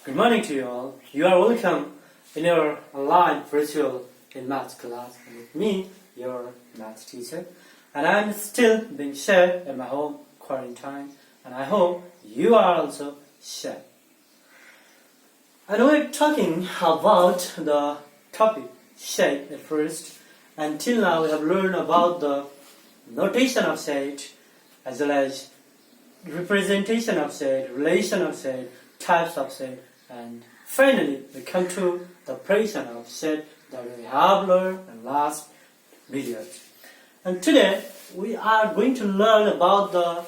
Good morning to you all. You are welcome in your online virtual in maths class with me, your maths teacher. And I'm still being shared at my home quarantine, and I hope you are also shared. And we're talking about the topic shape at first. Until now we have learned about the notation of shape as well as representation of shape, relation of shape, types of shape, and finally we come to the operation of shape that we have learned in last videos. And today we are going to learn about the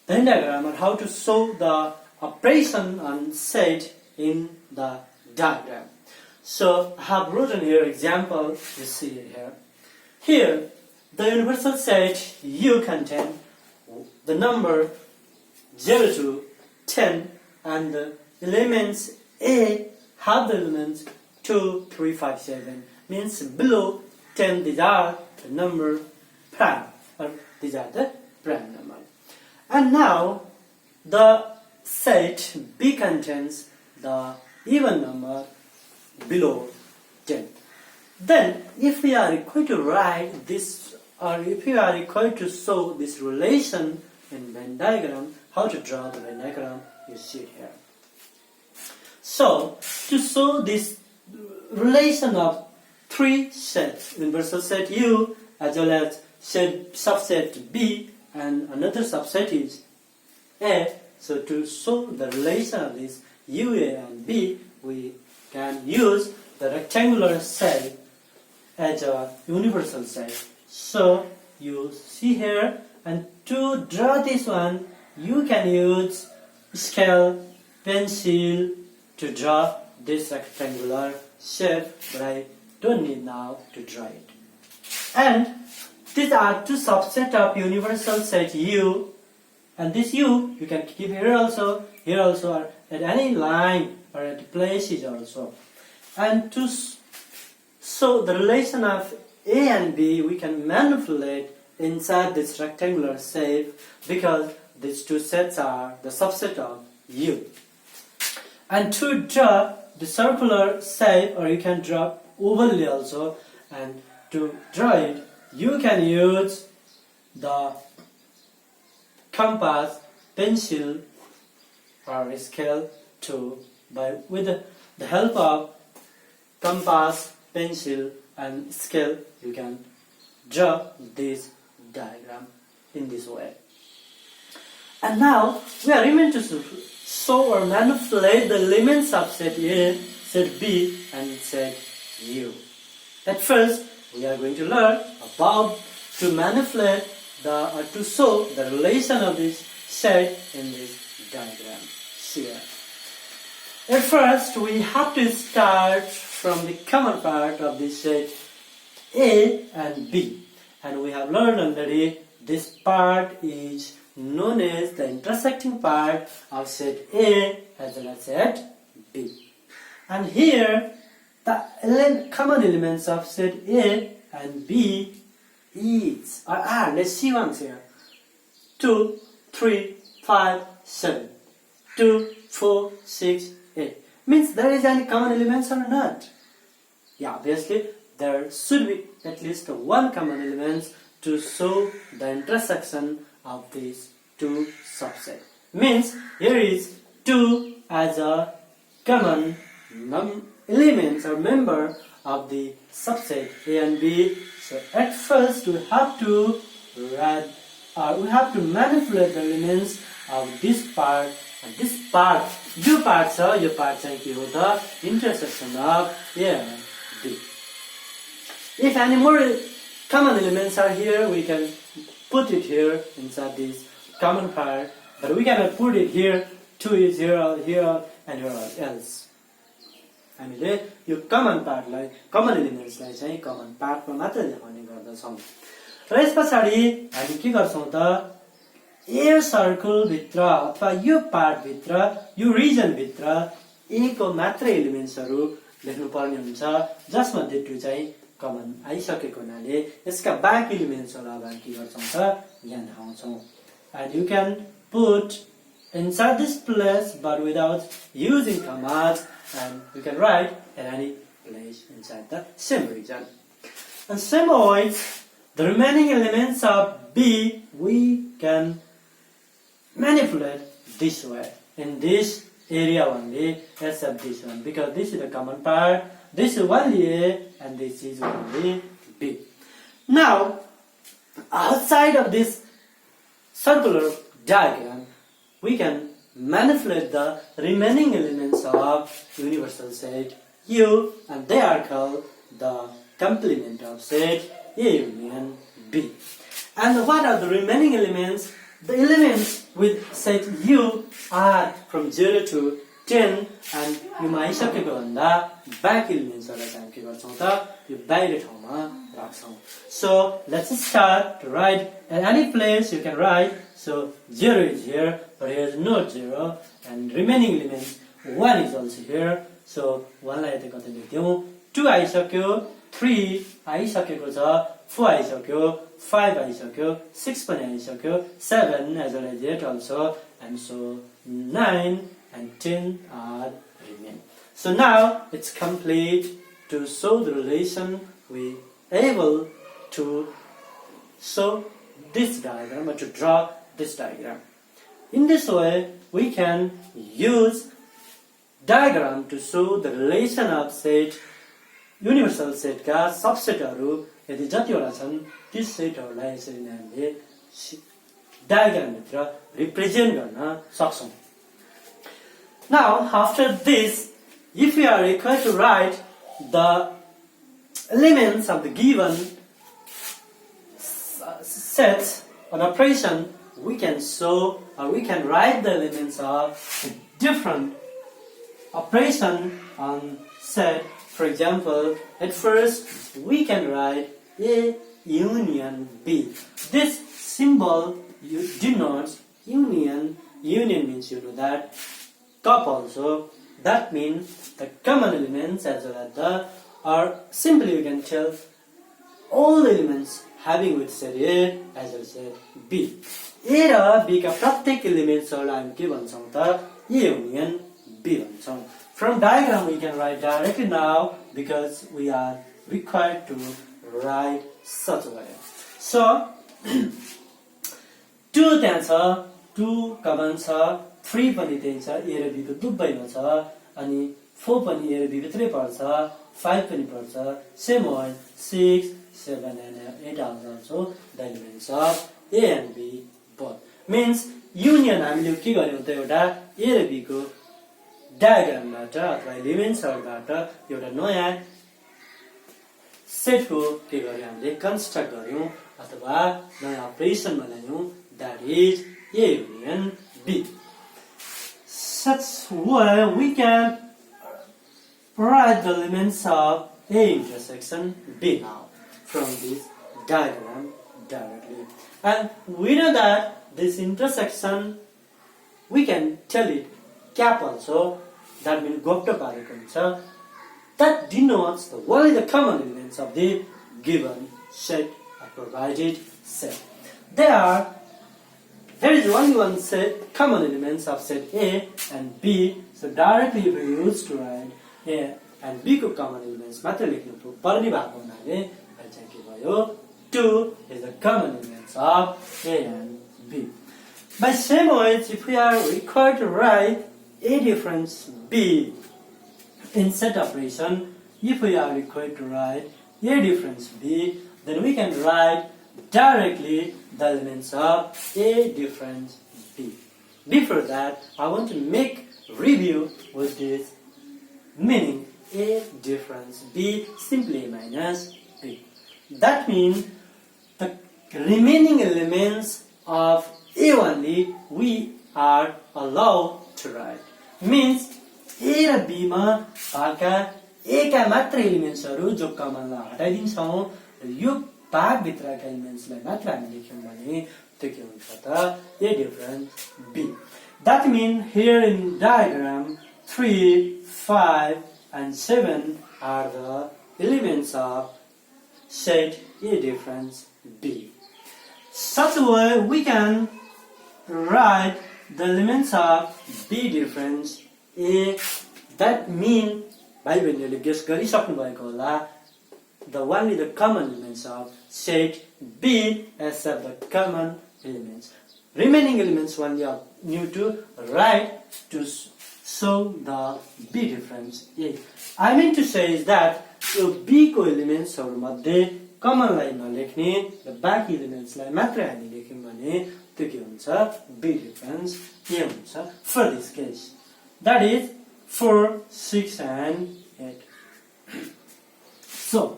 Venn diagram and how to show the operation on set in the diagram. So I have written here example, you see it here. Here the universal set U contain the number 0 to 10 and the elements A have the elements 2, 3, 5, 7. Means below 10 these are the number prime, or these are the prime number. And now the set B contains the even number below 10. Then if we are equal to write this, or if we are equal to show this relation in Venn diagram, how to draw the Venn diagram, you see it here. So to show this relation of three sets, universal set U as well as set subset B and another subset is A. So to show the relation of this UA and B, we can use the rectangular set as a universal set. So you see here, and to draw this one you can use scale, pencil to draw this rectangular shape, but I don't need now to draw it. And these are two subsets of universal set U, and this U you can keep here also, or at any line or at places also. And to show the relation of A and B, we can manipulate inside this rectangular shape because these two sets are the subset of U. And to draw the circular shape, or you can draw overlay also, and to draw it you can use the compass, pencil or scale with the help of compass, pencil and scale you can draw this diagram in this way. And now we are going to show or manipulate the elements of set A, set B and set U. At first we are going to learn about to manipulate to show the relation of this set in this diagram here. At first we have to start from the common part of this set A and B, and we have learned already this part is known as the intersecting part of set A as well as set B. And here the common elements of set A and B are, let's see once here, 2, 3, 5, 7, 2, 4, 6, 8. Means there is any common elements or not? Yeah, obviously there should be at least one common element to show the intersection of these two subsets. Means here is 2 as a common elements or member of the subset A and B. So at first we have to manipulate the elements of this part and this part. Two parts are the intersection of A and B. If any more common elements are here, we can put it here inside this common part, but we cannot put it here. 2 is here and here else. हामीले यो कमन पार्टलाई, कमन एलिमेन्ट्सलाई चाहिँ कमन पार्टमा मात्र देखाउने गर्दछौँ। र yes पछाडि हामी के गर्छौँ त, यो सर्कल भित्र अथवा यो पार्ट भित्र, यो रिजन भित्र ए को मात्र एलिमेन्ट्सहरु लेख्नु पर्ने हुन्छ, जसमध्ये 2 चाहिँ कमन आइसकेको हुनाले यसका बाँकी एलिमेन्ट्सहरु अब के गर्छौँ त यहाँ देखाउँछौँ। And you can put inside this place but without using commas, and you can write at any place inside the same region. And same way, the remaining elements of B we can manipulate this way, in this area only, except this one, because this is the common part, this is only A and this is only B. Now, outside of this circular diagram, we can manipulate the remaining elements of universal set U, and they are called the complement of set A union B. And what are the remaining elements? The elements with set U are from 0 to 10, and you might have to back elements of the So let's start to write at any place you can write. So 0 is here, but here is no 0, and remaining element 1 is also here. So 1 लाई त कतै लेख्यौं, 2 आइसक्यो, 3 आइसकेको छ, 4 आइसक्यो, 5 आइसक्यो, 6 पनि आइसक्यो, 7 as well as 8 also, and so 9 and 10 are remain. So now it's complete. To show the relation, we able to show this diagram or to draw this diagram. In this way, we can use diagram to show the relation of set universal set का सबसेटहरु यदि जतिवटा छन् ती सेटहरुलाई यसरी नै हामीले diagram भित्र represent गर्न सक्छौं. Now, after this, if we are required to write the elements of the given set on operation, we can show or we can write the elements of different operation on set. For example, at first we can write A union B. This symbol denotes union. Union means you know that. Couple also. That means the common elements as well as the, or simply you can tell all elements having with set A as well as set B. A raw B का प्रत्येक एलिमेन्ट्सहरुलाई हामी के भन्छौं त A union B भन्छौं. From diagram we can write directly now because we are required to write such a way. So 2 त्यहाँ छ, 2 कमन छ, 3 पनि त्यही छ, A र B को दुवैमा छ, अनि 4 पनि A र B भित्रै पर्छ, 5 पनि पर्छ. Same way 6, 7 and 8 are also the elements of A and B both. Means union हामीले के गर्यौं त एउटा A र B को डायग्रामबाट अथवा एलिमेन्ट्सहरुबाट एउटा नयाँ सेटको के गर्यौं हामीले कन्स्ट्रक्ट गर्यौं अथवा नयाँ operation बनायौं, that is A union B. Such way we can write the elements of A intersection B now from this diagram directly. And we know that this intersection we can tell it cap also, that means gopta parikam. That denotes the what is the common elements of the given set or provided set. There is only one set common elements of set A and B. So directly we use to write A and B को common elements मात्र लेख्नु पर्ने भएको हुनाले अहिले चाहिँ के भयो 2 is the common elements of A and B. By same words, if we are required to write A difference B in set operation, if we are required to write A difference B, then we can write directly the elements of A difference B. Before that, I want to make review with this meaning A difference B simply minus B. That means the remaining elements of A only we are allowed to write. Means A raw B मा भएका A का मात्र एलिमेन्ट्सहरु जो कमनलाई हटाइदिन्छौं, यो भाग भित्रका एलिमेन्ट्सलाई मात्र हामी लेख्यौं भने त्यो के हुन्छ त A difference B. That means here in diagram 3, 5 and 7 are the elements of set A difference B. Such a way we can write the elements of B difference A, that mean भाइ बहिनीहरूले guess गरिसक्नु भएको होला the only the common elements of set B except the common elements. Remaining elements only are new to write to show the B difference A. I mean to say is that yo B को elements मध्ये common लाई नलेख्ने र बाँकी elements लाई मात्र हामी लेख्यौं भने त्यो के हुन्छ B difference A हुन्छ for this case. That is 4, 6 and 8. So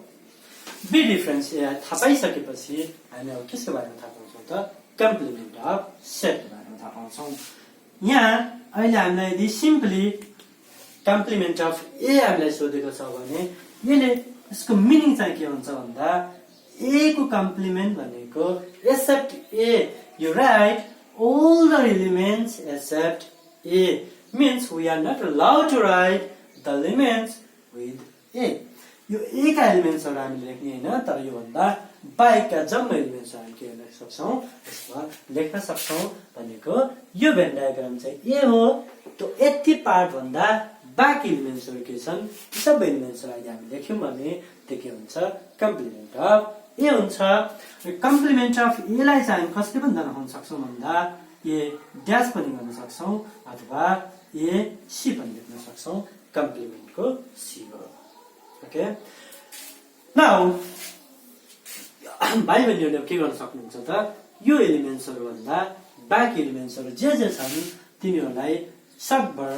B difference A थाहा पाइसकेपछि हामी अब कसको बारेमा थाहा पाउँछौं त complement of set बारेमा थाहा पाउँछौं. यहाँ अहिले हामीलाई यदि सिम्पली complement of A हामीलाई सोधेको छ भने यसले यसको मिनिङ चाहिँ के हुन्छ भन्दा A को complement भनेको except A, you write all the elements except A, means we are not allowed to write the elements with A. Yo A का एलिमेन्ट्स हामीले लेख्ने हैन तर यो भन्दा बाहेकका जम्मै एलिमेन्ट्स हामी के लेख्न सक्छौं यसमा लेख्न सक्छौं भनेको यो भेन डायग्राम चाहिँ A हो. त्यो यति पार्ट भन्दा बाँकी एलिमेन्ट्सहरु के छन् ती सबै एलिमेन्ट्सहरु हामी लेख्यौं भने त्यो के हुन्छ कम्प्लिमेन्ट अफ A हुन्छ. र कम्प्लिमेन्ट अफ A लाई चाहिँ हामी कसरी पनि देखाउन सक्छौं भन्दा A ड्याश पनि गर्न सक्छौं अथवा A C पनि लेख्न सक्छौं कम्प्लिमेन्टको C हो. Okay. Now, भाइ बहिनीहरूले के गर्न सक्नुहुन्छ त यो एलिमेन्ट्सहरु भन्दा बाँकी एलिमेन्ट्सहरु जे छन् तिनीहरूलाई सबभर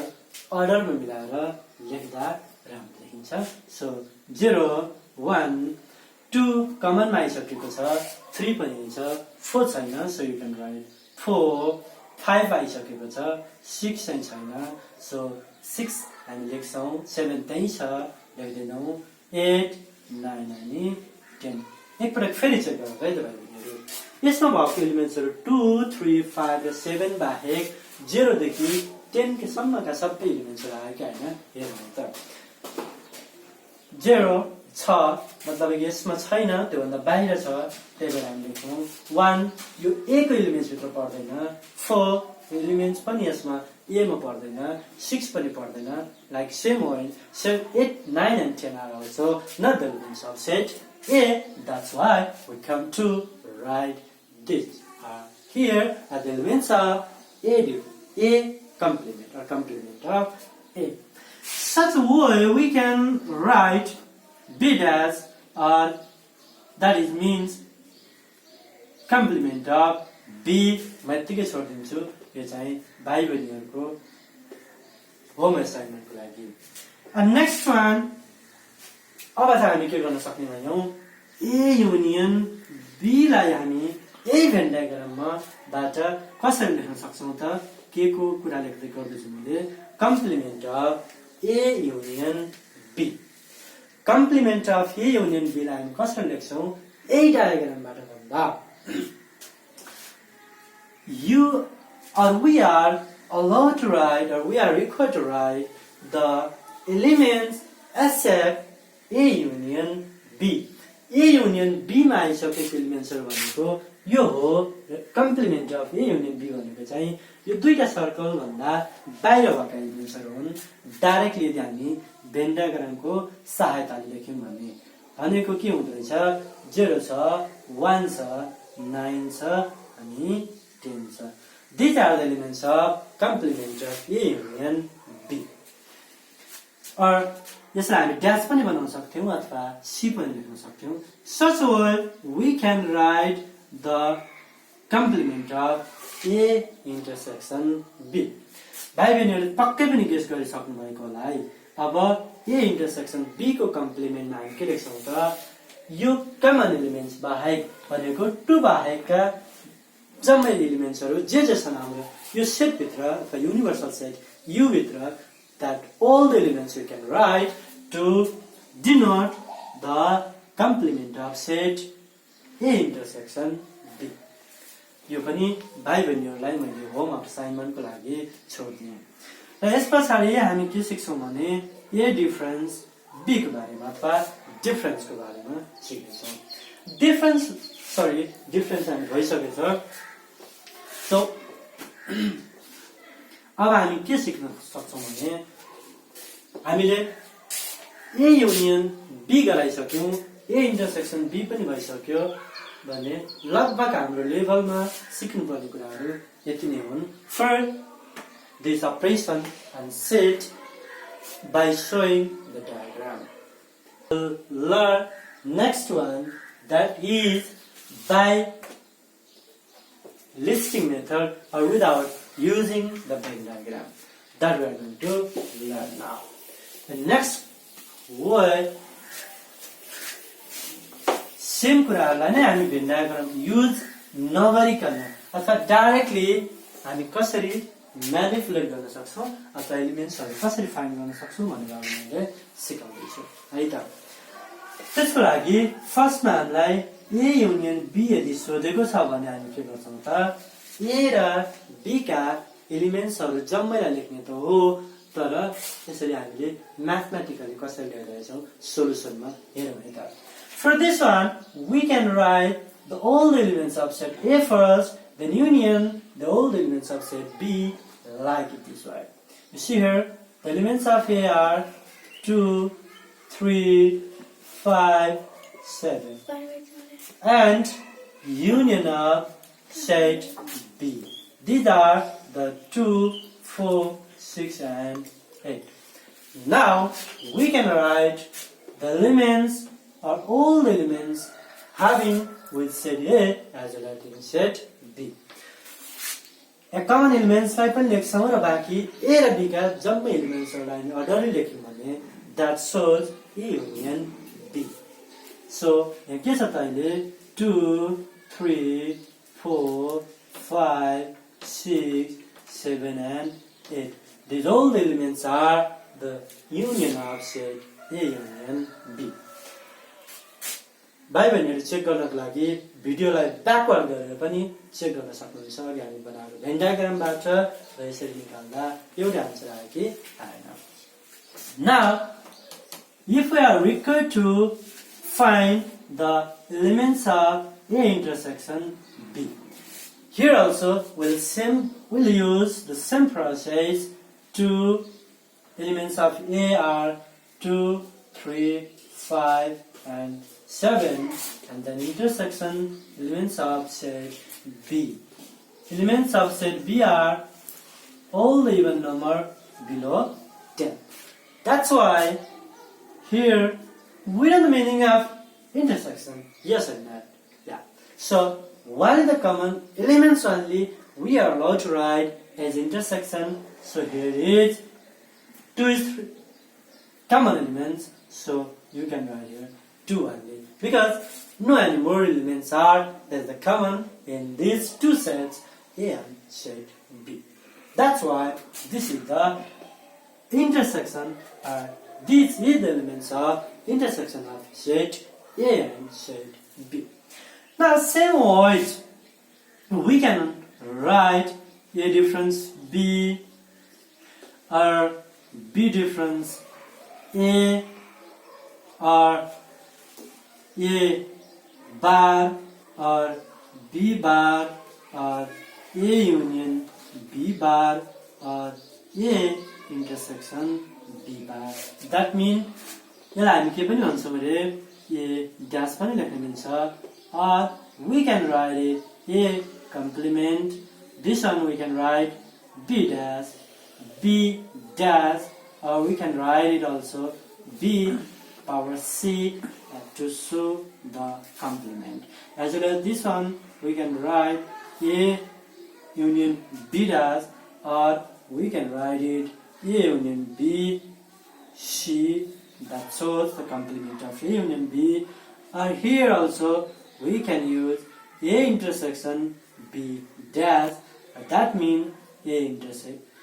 अर्डरमा मिलाएर लेख्दा राम्रो देखिन्छ. सो 0, 1, 2 कमनमा आइसकेको छ, 3 पनि छ, 4 छैन सो यु क्यान राइट 4, 5 आइसकेको छ, 6 चाहिँ छैन सो 6 हामी लेख्छौं, 7 त्यही छ लेख्दैनौं, 8, 9 अनि 10. एकपटक फेरि चेक गरौँ है त भाइहरु. यसमा भएको एलिमेन्ट्सहरु 2, 3, 5 र 7 बाहेक 0 देखि 10 के सम्मका सबै एलिमेन्ट्सहरु आयो कि हैन हेरौँ त. 0 छ मतलब यसमा छैन त्यो भन्दा बाहिर छ त्यही भएर हामी लेख्छौं 1 यो A को एलिमेन्ट्स भित्र पर्दैन, 4 एलिमेन्ट्स पनि यसमा A मा पर्दैन, 6 पनि पर्दैन. Like same way 7, 8, 9 and 10 are also not the elements of set A. That's why we come to write this. Here are the elements of A complement or complement of A. Such a way we can write B dash or that is means complement of B. म यतिकै छोडिदिन्छु यो चाहिँ भाइ बहिनीहरुको home असाइनमेन्टको लागि. And next one अब चाहिँ हामी के गर्न सक्ने भयौं A युनियन B लाई हामी यही भेन डायग्राममा बाट कसरी लेख्न सक्छौं त के को कुरा लेख्दै गर्दैछु मैले complement of A union B. Complement of A union B लाई हामी कसरी लेख्छौं यही डायग्रामबाट भन्दा you or we are allowed to write or we are required to write the elements except A union B. A union B मा आइसकेको एलिमेन्ट्सहरु भनेको यो हो. Complement of A union B भनेको चाहिँ यो दुईटा सर्कल भन्दा बाहिर भएका एलिमेन्ट्सहरु हुन्. डाइरेक्टली यदि हामी भेन डायग्रामको सहायताले लेख्यौं भने भनेको के हुँदै रहेछ 0 छ, 1 छ, 9 छ अनि 10 छ. These are the elements of complement of A union B. Or यसलाई हामी ड्याश पनि बनाउन सक्थ्यौं अथवा C पनि लेख्न सक्थ्यौं. Such a way we can write the complement of A intersection B. भाइ बहिनीहरुले पक्कै पनि गेस गरिसक्नु भएको होला है. अब A intersection B को कम्प्लिमेन्टमा हामी के लेख्छौं त यो कमन एलिमेन्ट्स बाहेक भनेको 2 बाहेकका जम्मै एलिमेन्ट्सहरु जे छन् हाम्रो यो सेट भित्र अथवा युनिभर्सल सेट U भित्र that all the elements you can write to denote the complement of set A intersection B. यो पनि भाइ बहिनीहरुलाई मैले होम असाइनमेन्टको लागि छोड्दिएँ. र यसपछि हामी के सिक्छौं भने A डिफरेन्स B को बारेमा अथवा डिफरेन्स को बारेमा सिक्छौं. डिफरेन्स हामी भइसकेछ. So अब हामी के सिक्न सक्छौं भने हामीले ए युनियन बी गराइसक्यौं ए इन्टरसेक्सन बी पनि भइसक्यो भने लगभग हाम्रो लेभलमा सिक्नुपर्ने कुराहरू यति नै हुन् for this operation end set by showing the diagram. We'll learn next one that is by listing method or without using the Venn diagram. That we are going to learn now. The next word same कुराहरुलाई नै हामी Venn diagram use नगरिकन अथवा directly हामी कसरी manipulate गर्न सक्छौं अथवा एलिमेन्ट्सहरु कसरी फाइन्ड गर्न सक्छौं भनेर मैले सिकाउँदै छु है त त्यसको लागि फर्स्टमा हामीलाई ए युनियन बी यदि सोधेको छ भने हामी के गर्छौं त ए र बी का एलिमेन्ट्सहरु जम्मैलाई लेख्ने त हो तर यसरी हामीले म्याथमेटिकली कसरी ल्याइरहेछौं सोलुसनमा हेरौँ है त For this one we can write the all the elements of set A first then union the all the elements of set B like it this way. You see here, the elements of A are 2, 3, 5, 7. And union of set B. These are the 2, 4, 6 and 8. Now, we can write the elements or all the elements having with set A as well as in set B. कमन एलिमेन्ट्सलाई पनि लेख्छौं र बाँकी ए र B का जम्मै एलिमेन्ट्सहरुलाई हामी orderly लेख्यौं भने that shows A union B so यहाँ के छ त अहिले 2 3 4 5 6 7 and 8 these all the elements are the union of set A union B भाइ बहिनीहरु चेक गर्नको लागि भिडियोलाई ब्याकवर्ड गरेर पनि चेक गर्न सक्नुहुन्छ अघि हामी बनाएको भेन डायग्रामबाट र यसरी निकाल्दा एउटा आन्सर आयो कि आएन now if we are required to find the elements of A intersection B here also we'll use the same process to elements of A are 2 3 5 and 7 and then intersection elements of set B. Elements of set B are all the even number below 10. That's why here we know the meaning of intersection. Yes or not? Yeah. So what is the common elements only we are allowed to write as intersection. So here is 2 is common elements. So you can write here 2 only because no any more elements are there's the common in these two sets A and set B. That's why this is the intersection these is the elements of intersection of set A and set B. Now same way we can write A difference B or B difference A or A bar or B bar or A union B bar or A intersection B bar. That means यसलाई हामी के पनि भन्छौं भने A dash पनि लेख्न मिल्छ or we can write it A complement this one we can write B dash B dash or we can write it also B power C to show the complement. As well as this one, we can write A union B dash or we can write it A union B C that shows the complement of A union B. Or here also we can use A intersection B dash. That means A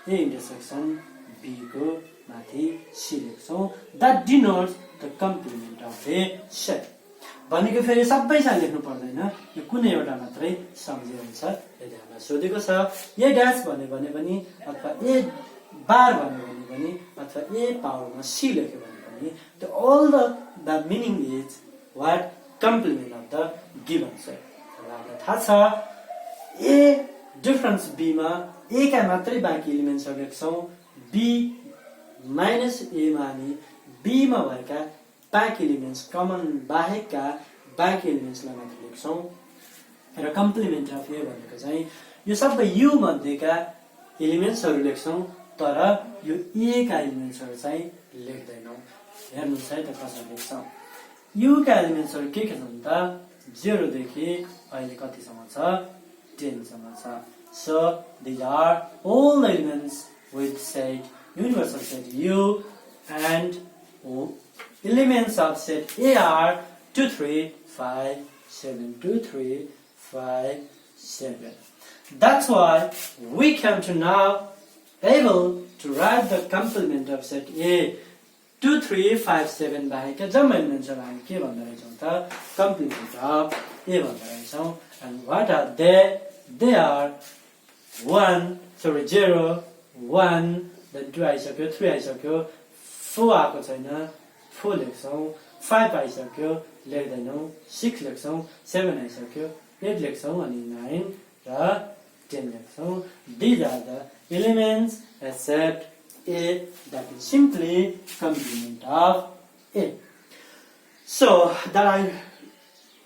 intersection B go माथि C लेख्छौं. That denotes the complement of A set. भनेको फेरि सबैसँग लेख्नु पर्दैन यो कुनै एउटा मात्रै सम्झिए हुन्छ यदि हामीलाई सोधेको छ A dash भन्ने भने पनि अथवा A bar भन्ने भने पनि अथवा A पावरमा C लेख्यो भने पनि the all the meaning is what complement of the given set. हामीलाई थाहा छ A difference B मा A का मात्रै बाँकी एलिमेन्ट्सहरु लेख्छौं B माइनस A मा हामी B मा भएका बाँकी एलिमेन्ट्स कमन बाहेकका बाँकी एलिमेन्ट्सलाई मात्र लेख्छौं र कम्प्लिमेन्ट अफ A भनेको चाहिँ यो सबै U मध्येका एलिमेन्ट्सहरु लेख्छौं तर यो A का एलिमेन्ट्सहरु चाहिँ लेख्दैनौं हेर्नुस् है त कसरी लेख्छौं U का एलिमेन्ट्सहरु के छन् त 0 देखि अहिले कतिसम्म छ 10 सम्म छ so these are all the elements with set universal set U and elements of set A are 2 3 5 7 2 3 5 7 that's why we come to now able to write the complement of set A 2 3 5 7 बाहेक जम्मै एलिमेन्ट्सहरु हामी के भन्दै रहेछौं त complement of A भन्दै रहेछौं and what are they are 0 1 then 2 आइसक्यो 3 आइसक्यो 4 आएको छैन 4 लेख्छौं 5 आइसक्यो लेख्दैनौं 6 लेख्छौं 7 आइसक्यो 8 लेख्छौं अनि 9 र 10 लेख्छौं these are the elements except A that is simply complement of A so that I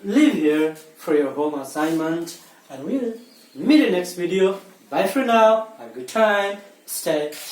leave here for your home assignment and we'll meet in next video. Bye for now. Have a good time. Stay